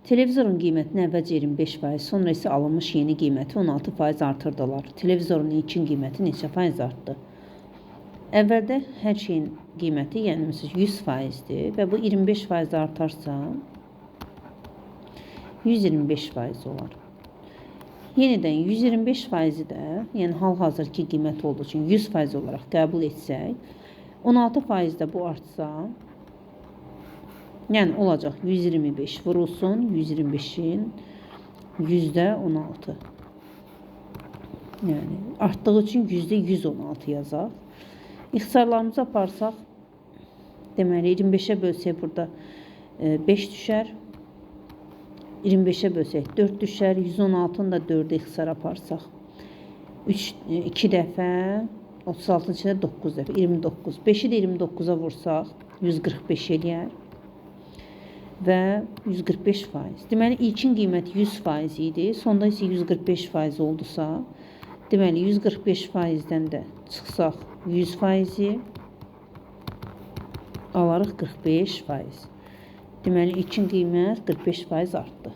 Televizorun qiymətini əvvəlcə 25%, sonra isə alınmış yeni qiyməti 16% artırdılar. Televizorun ilkin qiyməti neçə faiz artdı? Əvvəldə hər şeyin qiyməti, yəni məsələn 100%-dir və bu 25% artarsa 125% olar. Yenidən 125%-i də, yəni hal-hazırki qiymət olduğu üçün 100% olaraq qəbul etsək, 16% də bu artsa, yəni olacaq 125 vurulsun 125-in %16. Yəni artdığı üçün %116 yazaq. İxtisarlarımızı aparsaq, deməli 25-ə bölsək burada 5 düşər. 25-ə bölsək 4 düşər. 116-nı da 4-ə ixtisar aparsaq 2 dəfə, 36-cı da 9 dəfə, 29. 5-i də 29-a vursaq 145 eləyər və 145%. Deməli ilkin qiymət 100% idi, sonda isə 145% oldusa, deməli 145%-dən də çıxsaq 100%-i alarıq 45%. Deməli ilkin qiymət 45% artdı.